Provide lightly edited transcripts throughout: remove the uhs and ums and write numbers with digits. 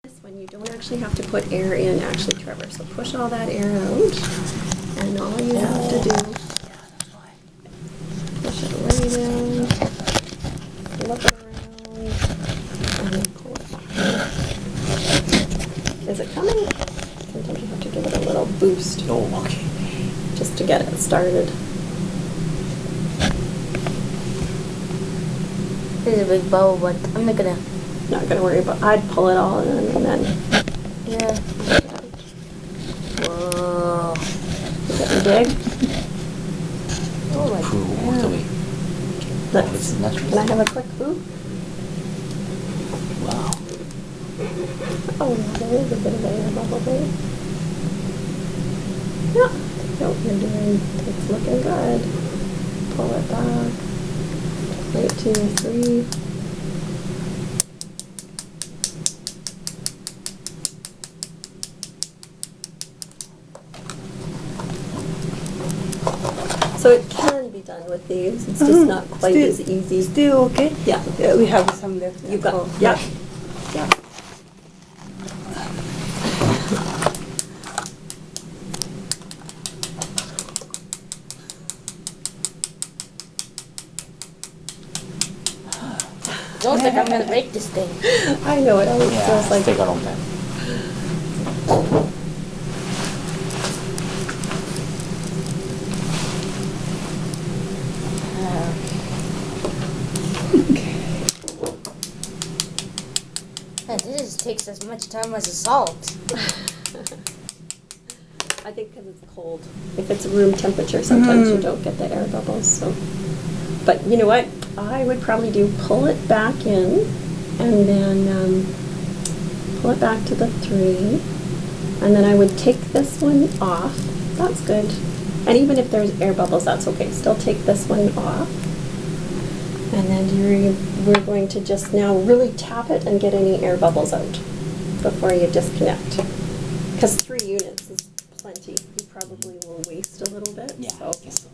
This one you don't actually have to put air in, actually, Trevor. So push all that air out, and all you have to do, push it way down, flip it around, and then pull it back. Is it coming? Sometimes you have to give it a little boost. Oh, okay. Just to get it started. There's a big bubble, but I'm not gonna. Not gonna worry about. I'd pull it all in and then. Yeah. Whoa. Is it big? Oh my Poo all the way. Let's. It's natural. Can I have a quick boo? Wow. Oh, there is a bit of air bubble there. Yeah. No, you're doing. It's looking good. Pull it back. Wait 2 or 3. So it can be done with these. It's just not quite as easy. Still okay? Yeah. Yeah, we have some left. You got. Oh, Yeah. Yeah. Don't think I'm gonna break this thing. I know it always Yeah, feels like. take a long time. Man, this takes as much time as a salt. I think because it's cold. If it's room temperature, sometimes you don't get the air bubbles. So, but you know what? I would probably do pull it back in, and then pull it back to the 3, and then I would take this one off. That's good. And even if there's air bubbles, that's okay. Still take this one off, and then we're going to just now really tap it and get any air bubbles out before you disconnect. Because 3 units is plenty. You probably will waste a little bit. Yeah, So. I guess so.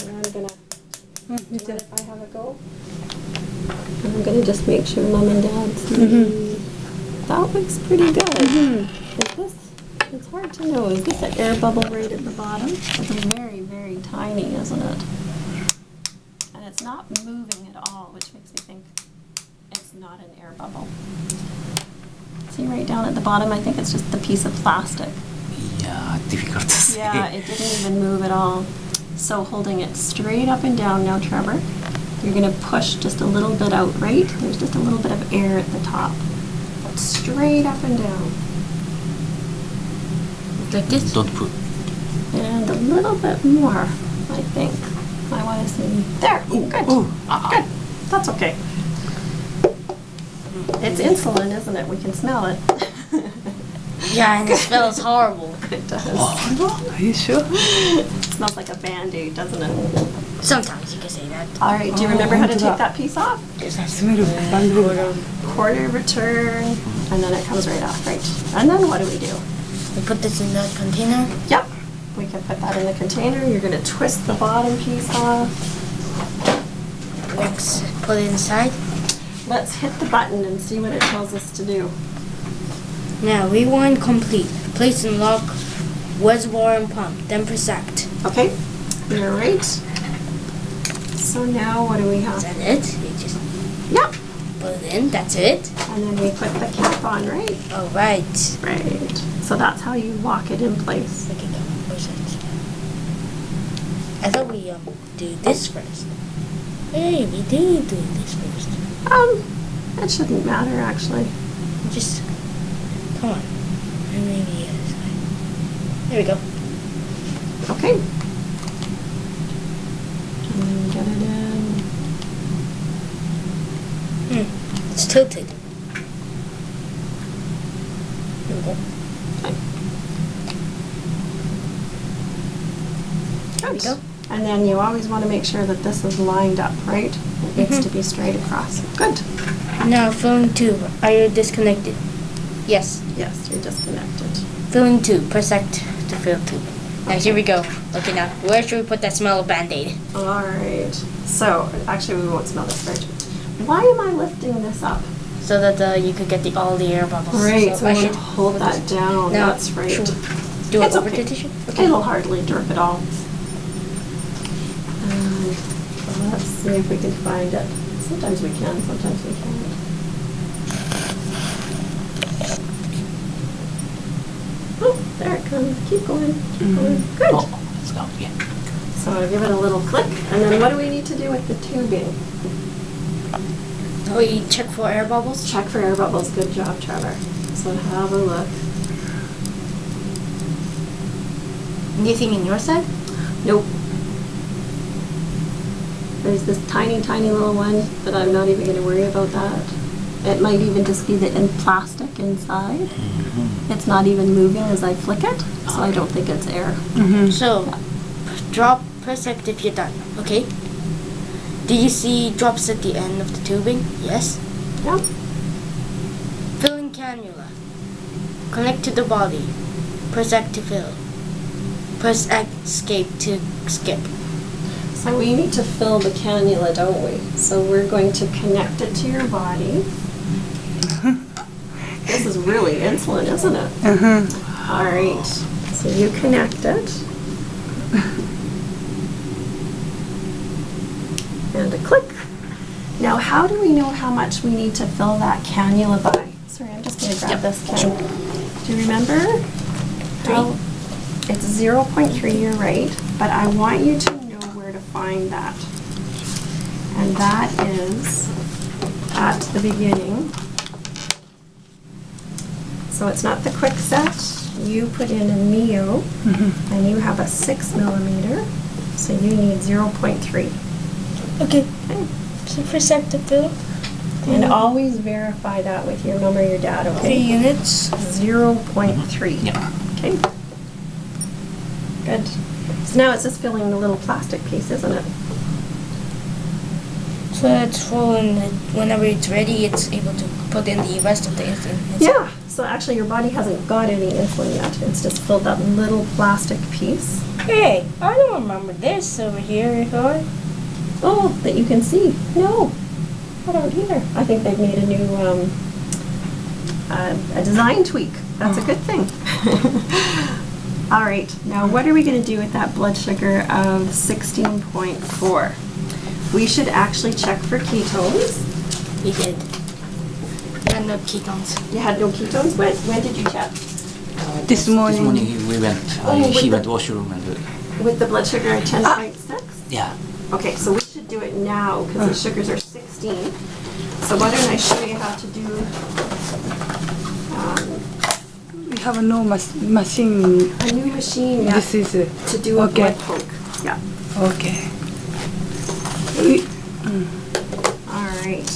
And I'm gonna. you Do you too. mind if I have a go? And I'm gonna just make sure Mom and Dad see. That looks pretty good. Is this? It's hard to know. Is this an air bubble right at the bottom? It's very, very tiny, isn't it? And it's not moving at all, which makes me think it's not an air bubble. See right down at the bottom? I think it's just the piece of plastic. Yeah, difficult to say. Yeah, it didn't even move at all. So holding it straight up and down now, Trevor, you're going to push just a little bit out, right? There's just a little bit of air at the top. Straight up and down. Like this? Don't put. And a little bit more, I think. I want to see. There, good. Good. That's okay. It's insulin, isn't it? We can smell it. Yeah, and it smells horrible. It does. Are you sure? It smells like a Band-Aid, doesn't it? Sometimes you can say that. All right, do you remember how to onto take that. that piece off? I smell of bamboo. Quarter return, and then it comes right off, right? And then what do we do? We put this in the container. Yep, we can put that in the container. You're going to twist the bottom piece off. Next, put it inside. Let's hit the button and see what it tells us to do. Now, rewind complete. Place and lock reservoir and pump. Then press act. Okay, you're right. So now what do we Is have? that it? You just Yep, put it in. That's it. and then we put the cap on, right? All right. Right. So that's how you lock it in place. Okay, go. Where's it? I thought we do this first. Hey, we do this first. It shouldn't matter actually. Just come on. And maybe the other side. There we go. Okay. And then get it in. It's tilted. There we go. There we go. And then you always want to make sure that this is lined up, right? It needs to be straight across. Good. Now, filling tube. Are you disconnected? Yes. Yes, you're disconnected. Filling tube. Press act to fill tube. Now here we go. Okay, now where should we put that smell of Band-Aid? Alright. So, actually we won't smell this first. Why am I lifting this up? So that you could get all the air bubbles. Right, so I I should should hold put that this- down. Now, That's right. should we do it It's over okay. the tissue? It'll hardly drip at all. Let's see if we can find it. Sometimes we can, sometimes we can't. Oh, there it comes. Keep going. Keep going. Good. Oh, let's go. Yeah. So I'll give it a little click. And then what do we need to do with the tubing? Oh, you check for air bubbles? Check for air bubbles. Good job, Trevor. So have a look. Anything in your side? Nope. There's this tiny, tiny little one, but I'm not even going to worry about that. It might even just be the plastic inside. It's not even moving as I flick it, so I don't think it's air. So, press it if you're done, okay? Do you see drops at the end of the tubing? Yes? Yeah. Fill in cannula. Connect to the body. Press X to fill. Press escape to skip. So we need to fill the cannula, don't we? So we're going to connect it to your body. This is really insulin, isn't it? All right. So you connect it. And a click. Now, how do we know how much we need to fill that cannula by? Sorry, I'm just going to grab this can. Do you remember? How it's 0.3, you're right, but I want you to know where to find that. And that is at the beginning. So it's not the quick set. You put in a Mio, and you have a 6 millimeter, so you need 0.3. Okay. Okay. So press X to fill. And always verify that with your mom or your dad, 3 okay? units. 0.3. Yeah. Okay. Good. So now it's just filling the little plastic piece, isn't it? So it's full, and whenever it's ready, it's able to put in the rest of the insulin. Yeah. So actually your body hasn't got any insulin yet. It's just filled that little plastic piece. Hey, I don't remember this over here, Roy. Oh, that you can see. No, I don't either. I think they've made a new a design tweak. That's a good thing. All right, now what are we going to do with that blood sugar of 16.4? We should actually check for ketones. We did. And no ketones. You had no ketones? When did you check? This morning. This morning we went. Oh, He with went the- washroom and With the blood sugar at 10.6? yeah. Okay, so we should do it now because the sugars are 16. So why don't I show you how to do We have no machine. a new machine yeah, This is to do a okay. blood poke. Yeah. Okay. We, All right.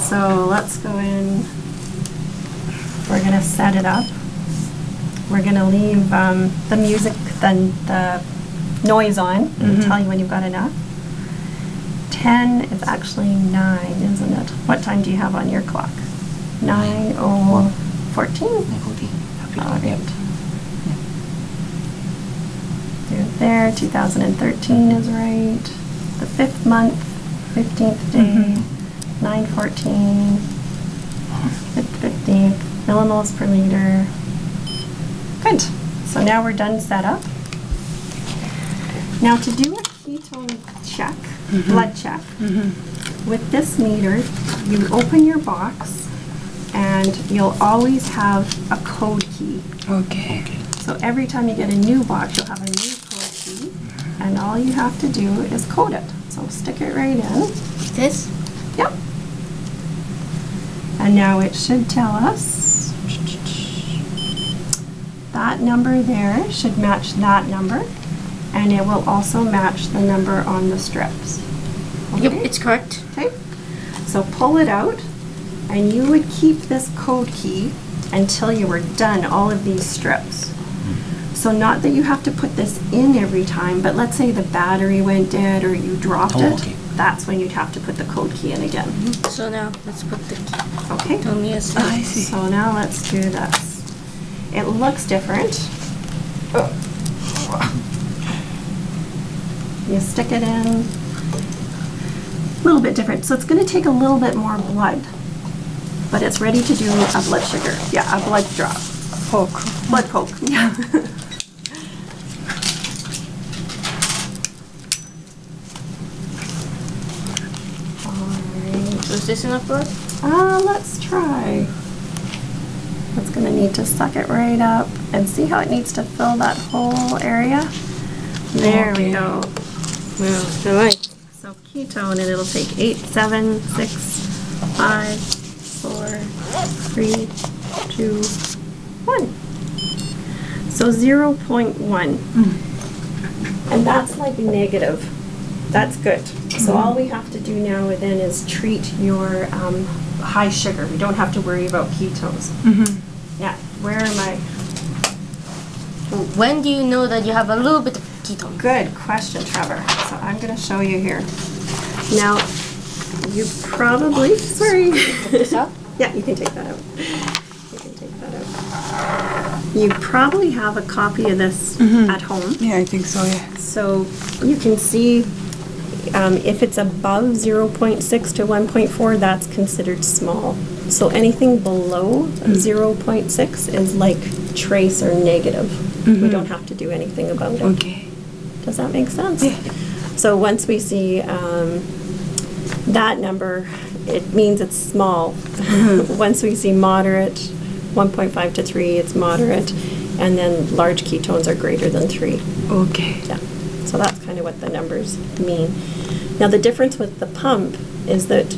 So let's go in. We're going to set it up. We're going to leave the music, the noise on, and tell you when you've got enough. 10 is actually 9, isn't it? What time do you have on your clock? 9:14? 14. All right. Do it there. 2013 is right. The 5th month, 15th day, 9:14, 15th, millimoles per liter. Good. So now we're done set up. Now to do a ketone check, blood check, with this meter, you open your box and you'll always have a code key. okay. Okay. So every time you get a new box, you'll have a new code key, and all you have to do is code it. So stick it right in. This? Yep. And now it should tell us that number there should match that number, and it will also match the number on the strips. Yep, Okay? it's correct. Okay. So pull it out, and you would keep this code key until you were done all of these strips. So not that you have to put this in every time, but let's say the battery went dead or you dropped Oh, it. okay. That's when you'd have to put the code key in again. So now, let's put the Okay? ketone aside. I see. So now let's do this. It looks different. You stick it in. A little bit different. So it's going to take a little bit more blood, but it's ready to do a blood sugar. Yeah, a blood draw. Poke. Blood poke. Yeah. Was this enough blood? Let's try. It's going to need to suck it right up and see how it needs to fill that whole area. There we go. Well, all right. So ketone, and it'll take 8, 7, 6, 5, 4, 3, 2, 1. So 0.1. And that's like negative. That's good. So all we have to do now then is treat your high sugar. We don't have to worry about ketones. Yeah, where am I? When do you know that you have a little bit of ketone? Good question, Trevor. So I'm going to show you here. Now, you probably, sorry. This out? Yeah, you can take that out. You can take that out. You probably have a copy of this at home. Yeah, I think so, yeah. So you can see if it's above 0.6 to 1.4, that's considered small. So anything below 0.6 is like trace or negative. We don't have to do anything about it. Okay. Does that make sense? Yeah. So once we see that number, it means it's small. Once we see moderate, 1.5 to 3, it's moderate. And then large ketones are greater than 3. Okay. Yeah. So that's kind of what the numbers mean. Now the difference with the pump is that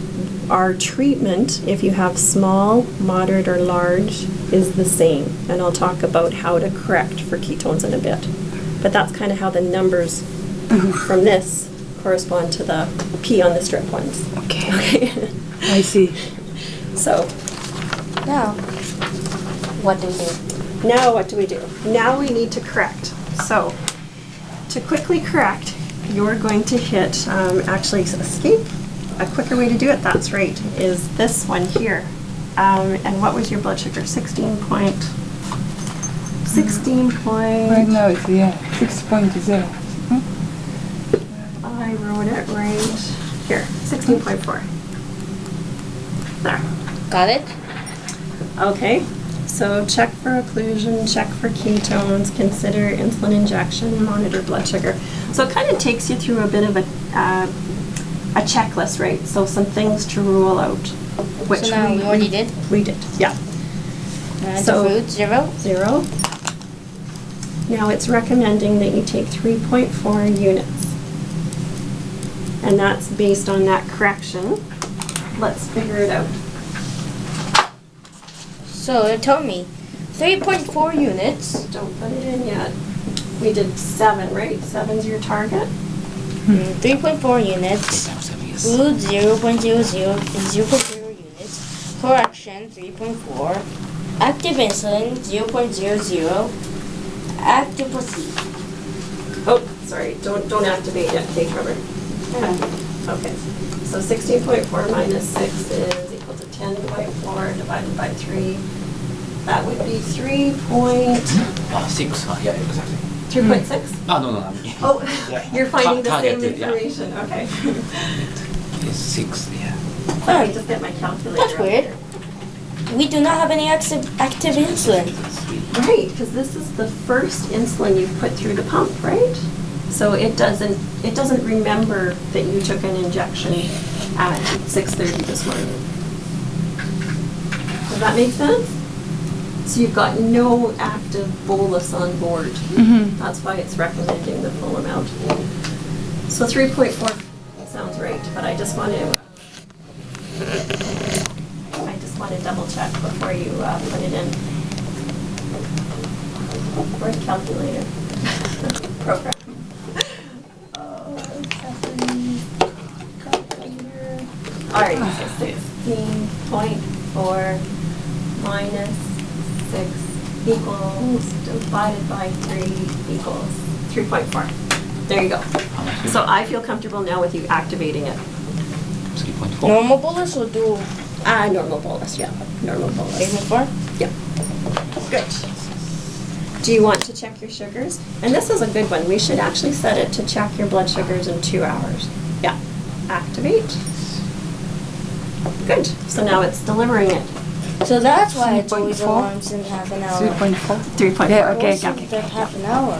our treatment, if you have small, moderate, or large, is the same. And I'll talk about how to correct for ketones in a bit. But that's kind of how the numbers from this correspond to the P on the strip ones. Okay. Okay. I see. So Now, what do we do? now what do we do? Now we need to correct. So to quickly correct, you're going to hit, actually escape. A quicker way to do it, that's right, is this one here. And what was your blood sugar? 16 point. Right now it's, 6.0. I wrote it right here, 16.4. There. Got it? Okay, so check for occlusion, check for ketones, consider insulin injection, monitor blood sugar. So it kind of takes you through a bit of a checklist, right? So some things to rule out. Which So now we already did? We did, yeah. The fruit, 0? 0. Now it's recommending that you take 3.4 units. And that's based on that correction. Let's figure it out. So it told me 3.4 units. Don't put it in yet. We did 7, right? 7's your target? 3.4 units. times 7, yes. Food 0.00 and 0.0 units. Correction 3.4. Active insulin 0.00. Active placebo. Oh, sorry. Don't activate yet, okay, Trevor. Okay. So 16.4 minus 6 is equal to 10.4 divided by 3. That would be 3. 6. Yeah, exactly. 3.6? No. Oh, Yeah. you're finding the same Targeted, yeah. information. Okay. It's 6, yeah. Let me just get my calculator. That's out weird. here. We do not have any active insulin. Right, because this is the first insulin you've put through the pump, right? So it doesn't remember that you took an injection at 6:30 this morning. Does that make sense? So you've got no active bolus on board. That's why it's recommending the full amount. So 3.4 sounds right, but I just want to double check before you put it in. Where's the calculator? Program. Calculator. All right, so 16.4 minus 6 equals divided by 3 equals 3.4. There you go. How much? So I feel comfortable now with you activating it. 3.4. Normal bolus or do Normal bolus, yeah. Normal bolus. 3.4? Yeah. Good. Do you want to check your sugars? And this is a good one. We should actually set it to check your blood sugars in 2 hours. Yeah. Activate. Good. So now it's delivering it. So that's why it's always 3.4? alarms in half an hour. 3.4. 3.4. Yeah, okay, What's okay. the half an hour?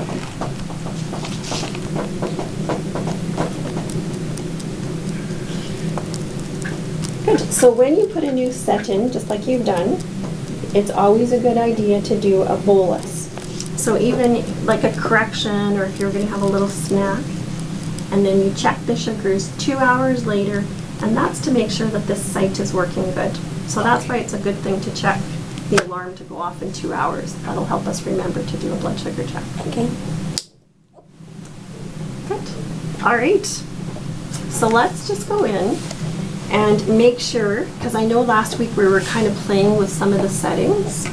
Good. So when you put a new set in, just like you've done, it's always a good idea to do a bolus. So even like a correction, or if you're going to have a little snack, and then you check the sugars 2 hours later, and that's to make sure that this site is working good. So that's why it's a good thing to check the alarm to go off in 2 hours. That'll help us remember to do a blood sugar check. Okay. Good. All right. So let's just go in and make sure, because I know last week we were kind of playing with some of the settings,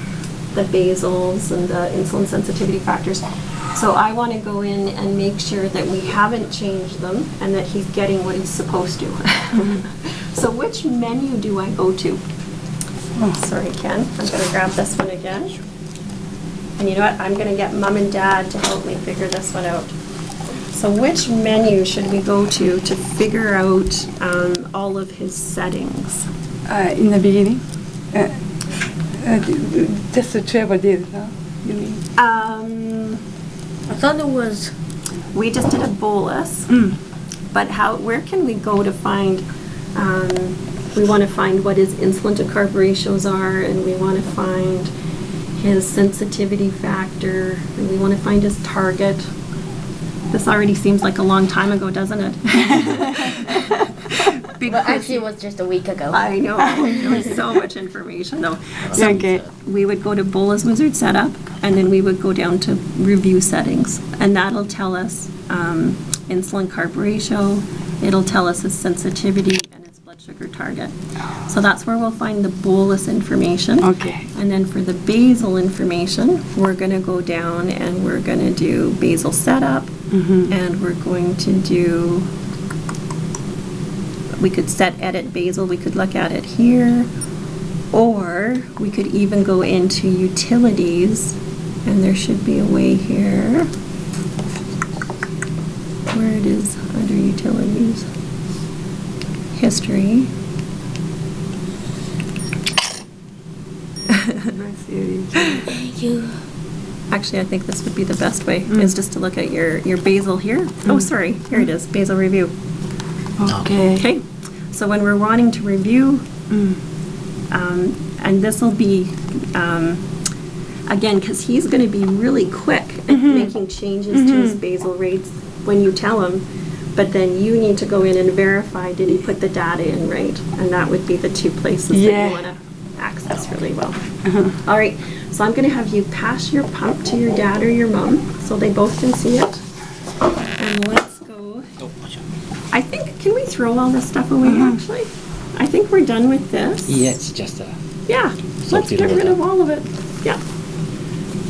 the basals and the insulin sensitivity factors. So I want to go in and make sure that we haven't changed them and that he's getting what he's supposed to. So which menu do I go to? Oh, sorry, Ken. I'm going to grab this one again. And you know what? I'm going to get Mom and Dad to help me figure this one out. So which menu should we go to figure out all of his settings? In the beginning, just the travel did, no? You mean? I thought it was. We just did a bolus, but where can we go to find, we want to find what his insulin to carb ratios are, and we want to find his sensitivity factor, and we want to find his target. This already seems like a long time ago, doesn't it? Well, actually, it was just a week ago. I know. There was so much information, though. So Okay. we would go to Bolus Wizard Setup, and then we would go down to Review Settings, and that'll tell us insulin carb ratio. It'll tell us his sensitivity and his blood sugar target. So that's where we'll find the bolus information. Okay. And then for the basal information, we're going to go down and we're going to do basal setup, and we're going to do. We could set edit basal, we could look at it here, or we could even go into utilities, and there should be a way here, where it is under utilities, history. Thank you. Actually, I think this would be the best way, is just to look at your basal here. Oh, sorry, here it is, basal review. Okay. Okay, so when we're wanting to review, and this will be, again, because he's going to be really quick at making changes to his basal rates when you tell him, but then you need to go in and verify, did he put the data in right? And that would be the two places that Yeah. you want to access really well. All right, so I'm going to have you pass your pump to your dad or your mom so they both can see it. And let's go. Oh, watch out. I think, can we throw all this stuff away actually? I think we're done with this. Yeah, it's just Yeah, let's Salty get rid water. of all of it. Yeah,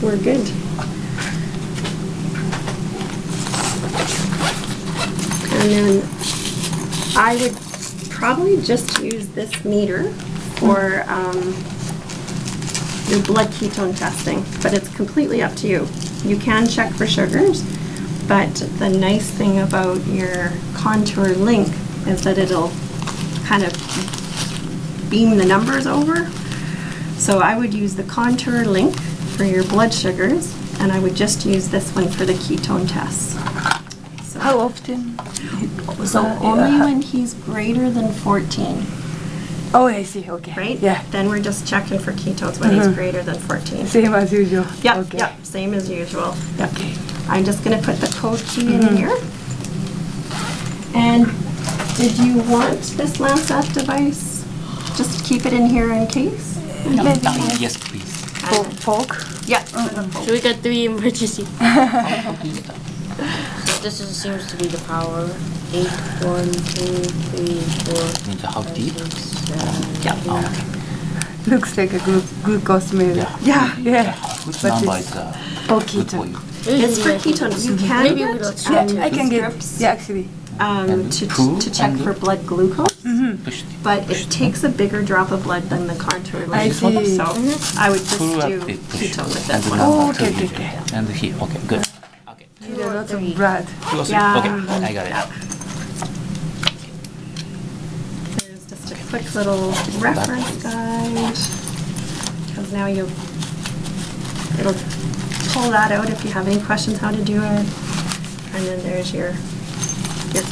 we're good. And then I would probably just use this meter for your blood ketone testing, but it's completely up to you. You can check for sugars, but the nice thing about your Contour Link is that it'll kind of beam the numbers over. So I would use the Contour Link for your blood sugars, and I would just use this one for the ketone tests. So, How often? so only when he's greater than 14, Oh, I see. Okay. right? Yeah. Then we're just checking for ketones when he's greater than 14. Same as usual. Yep, Okay. yep, same as usual. Yep. Okay. I'm just going to put the code key in here. And did you want this Lancet device? Just keep it in here in case? Yes, please. Fork. Yeah. So we got 3 emergency. This seems to be the power. 8, 1, 2, 3, 4. Means how deep? 5, 6, 7, Yeah. Oh, okay. Looks like a glucose meter. Yeah. Yeah. Which But number it's is for good for keto. you? It's for ketones. You can Maybe get we don't Yeah, I can get. strips, Yeah, actually. And poo to check and- for blood glucose. Push But it takes a bigger drop of blood than the contour I lens. see. So I would just pull up do the push. ketone with And this the one. Oh, number two okay, usually. okay. And here, okay, good. Okay. Need a lot of blood. Two or three? Yeah. Okay, I got it. There's just a quick little reference guide. Because now it'll pull that out if you have any questions how to do it. And then there's your kit.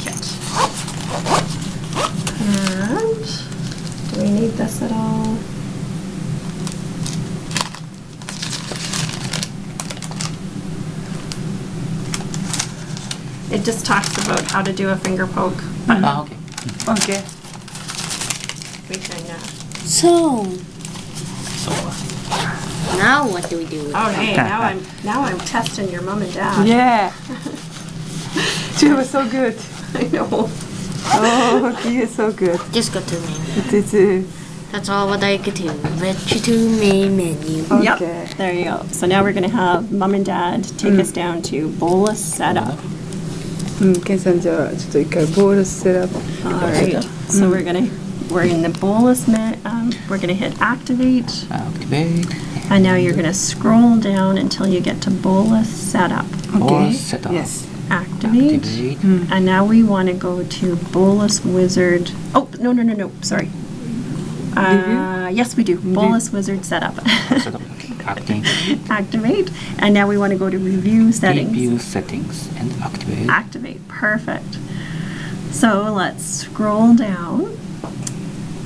And do we need this at all? It just talks about how to do a finger poke, but Ah, okay. Okay. we can, So, So, now what do we do with oh it? hey, now I'm testing your mom and dad. Yeah. She was so good. I know. Oh, he is so good. Just go to the main. It is. That's all what I could do. Get you to main menu. Okay. Yep, there you go. So now we're gonna have mom and dad take us down to bolus setup. ケンさんじゃあちょっと一回ボールセラップ。 Alright, so we're in the bolus we're gonna hit activate, activate. and now you're gonna scroll down until you get to bolus setup. Or set up. Yes. Activate. Activate. And now we wanna go to bolus wizard. Oh, no, sorry. Yes, we do. Bolus wizard setup. Set up. Okay. Acting. Activate. And now we wanna go to review settings. Review settings and activate. Activate, perfect. So let's scroll down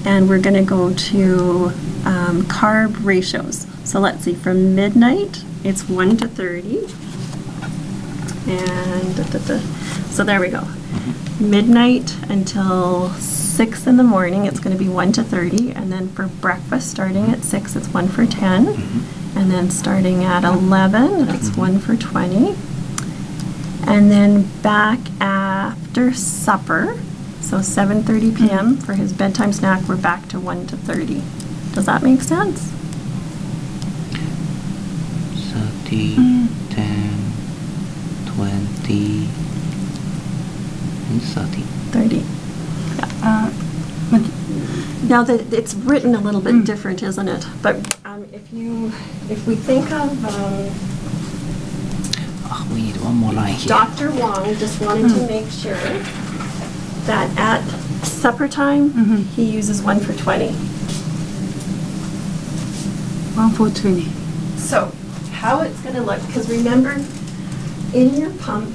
and we're gonna go to carb ratios. So let's see, from midnight, it's 1 to 30. And so there we go. Midnight until 6 in the morning, it's gonna be 1 to 30. And then for breakfast, starting at 6, it's 1 for 10. And then starting at 11, it's 1 for 20. And then back after supper, so 7:30 p.m. for his bedtime snack, we're back to 1 to 30. Does that make sense? 30, 10, 20, and 30. 30. Now that it's written a little bit different, isn't it? But if we think of Ah, we need one more line here. Dr. Wong just wanted to make sure that at supper time, he uses 1 for 20. 1 for 20. So how it's going to look, because remember, in your pump,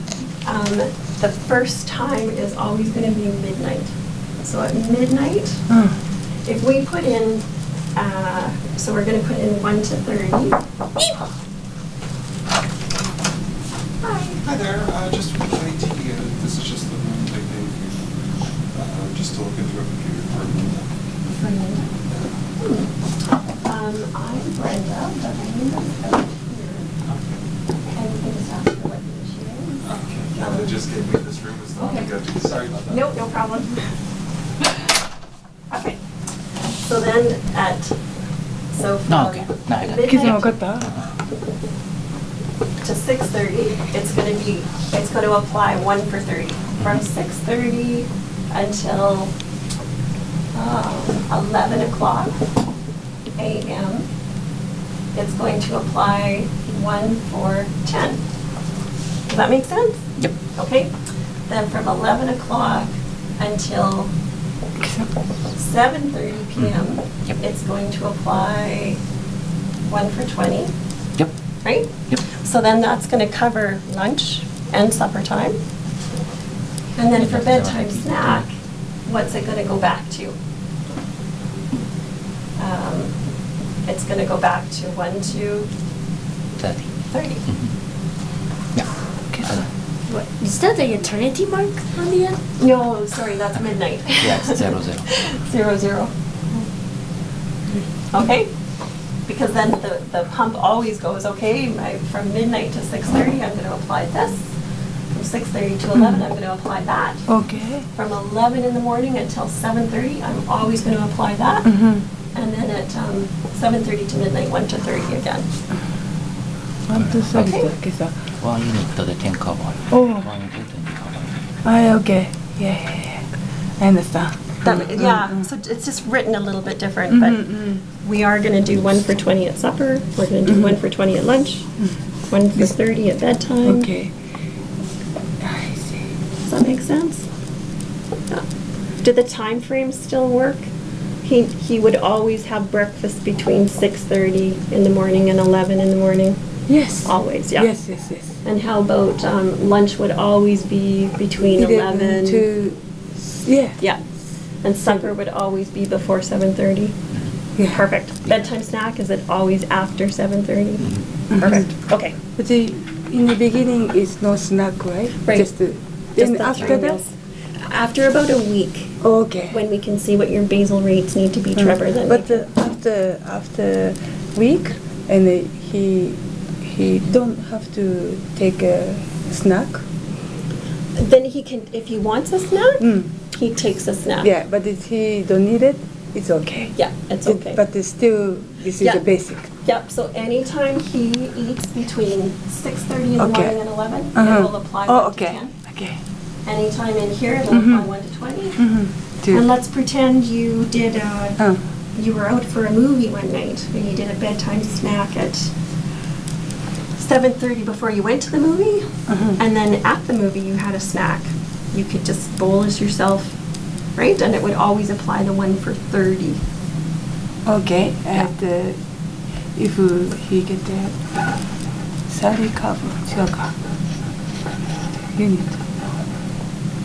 the first time is always going to be midnight. So at midnight, if we put in, so we're going to put in 1 to 30. Hi there, just for the idea, this is just the room they gave you, just to look into a computer for a minute. I'm Brenda, but my name is out here. And you can just ask her what the issue is. Okay, yeah, they just gave me this room as the one to go to, sorry about that. Nope, no problem. Okay. So then so from No, okay. No, I got it. ケンさん分か midnight った to 6:30, it's going to apply 1 for 30. From 6:30 until 11 o'clock a.m., it's going to apply 1 for 10. Does that make sense? Yep. Okay. Then from 11 o'clock until 7:30 p.m., Yep. it's going to apply 1 for 20, Yep. right? Yep. So then that's going to cover lunch and supper time. And then for bedtime snack, what's it going to go back to? It's going to go back to 1 to 30. 30. Yeah. What, is that the eternity mark on the end? No, sorry, that's midnight. Yeah, it's 00. 00. Okay? Because then the pump always goes, okay, from midnight to 6:30, I'm going to apply this. From 6:30 to 11, I'm going to apply that. Okay. From 11 in the morning until 7:30, I'm always going to apply that. And then at 7:30 to midnight, 1 to 30 again. 1 to 30 Okay. だっけさ。1ユニットで10カロリー。Oh. 1ユニットで20カロリー。Okay. Yeah. I understand. Yeah, so it's just written a little bit different, but we are going to do one for 20 at supper, we're going to do one for 20 at lunch, one for 30 at bedtime. Okay. I see. Does that make sense? Yeah. Do the time frames still work? He would always have breakfast between 6:30 in the morning and 11 in the morning. Yes. Always, yeah. Yes. And how about lunch would always be between 11 to. Yeah. Yeah. And supper would always be before 7:30. Yeah. Perfect. Bedtime snack, is it always after 7:30? Perfect. Okay. But in the beginning, it's no snack, right? Right. Just Just then the after three that. meals. After about a week, Okay. when we can see what your basal rates need to be, Trevor, then But we can- after week, and he don't have to take a snack. then he can, if he wants a snack, Mm. he takes a snack. Yeah, but if he don't need it, it's okay. Yeah, it's okay. But it's still, this is Yeah. the basic. Yep, so anytime he eats between 6:30 in the Okay. morning and 11, Uh-huh. it will apply Oh, 1 to okay. 10. Okay. Anytime in here, it'll apply 1 to 20. Two. And let's pretend you did Oh. you were out for a movie one night and you did a bedtime snack at 7:30 before you went to the movie, and then at the movie you had a snack. You could just bolus yourself, right? And it would always apply the 1 for 30. Okay. And if he get the 30 カーブ違うか。ユニット。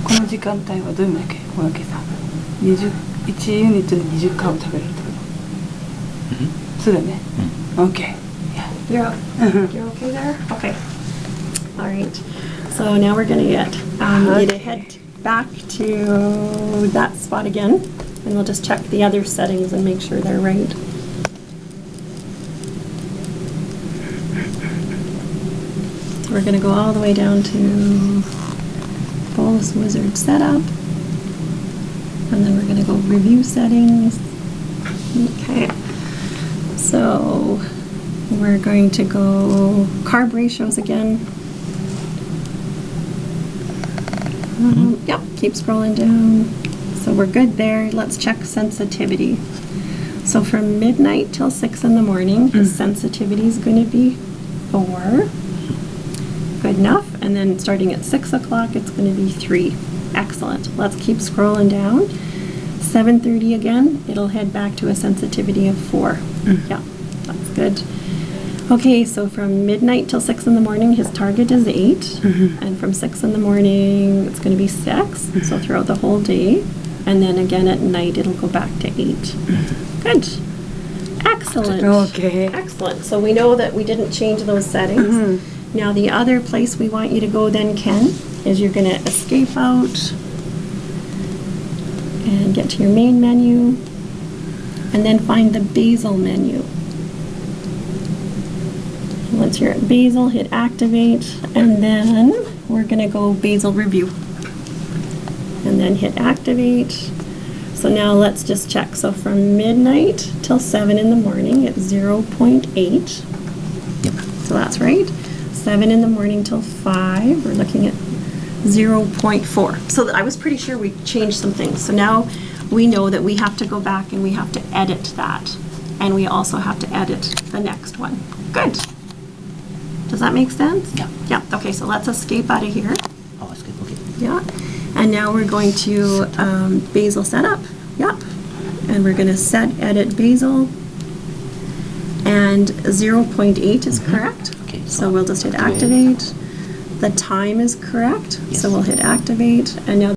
この時間帯はどういうものだっけ？この計算。1ユニットで20カーブ食べれるってことそうだね。Okay. Yeah. You're okay there? Okay. All right. So now we're gonna get you to head back to that spot again, and we'll just check the other settings and make sure they're right. We're gonna go all the way down to Bolus Wizard Setup, and then we're gonna go Review Settings. Okay. So we're going to go carb ratios again. Yep, keep scrolling down. So we're good there. Let's check sensitivity. So from midnight till 6 in the morning, his sensitivity is going to be 4. Good enough. And then starting at 6 o'clock, it's going to be 3. Excellent. Let's keep scrolling down. 7:30 again, it'll head back to a sensitivity of 4. Yeah, that's good. Okay, so from midnight till 6 in the morning, his target is 8. And from 6 in the morning, it's going to be 6. So throughout the whole day. And then again at night, it'll go back to 8. Good. Excellent. Okay. Excellent. So we know that we didn't change those settings. Now the other place we want you to go then, Ken, is you're going to escape out and get to your main menu, and then find the basal menu. Once you're at basal, hit activate, and then we're going to go basal review. And then hit activate. So now let's just check. So from midnight till 7 in the morning, it's 0.8. Yep. So that's right. 7 in the morning till 5, we're looking at 0.4. So I was pretty sure we changed some things. So now we know that we have to go back and we have to edit that. And we also have to edit the next one. Good. Does that make sense? Yeah. Yeah. Okay, so let's escape out of here. Oh, that's good. Okay. Yeah. And now we're going to basal setup. Yep. And we're going to set edit basal. And 0.8 is correct. Okay, So we'll just hit activate. The time is correct. Yes. So we'll hit activate. And now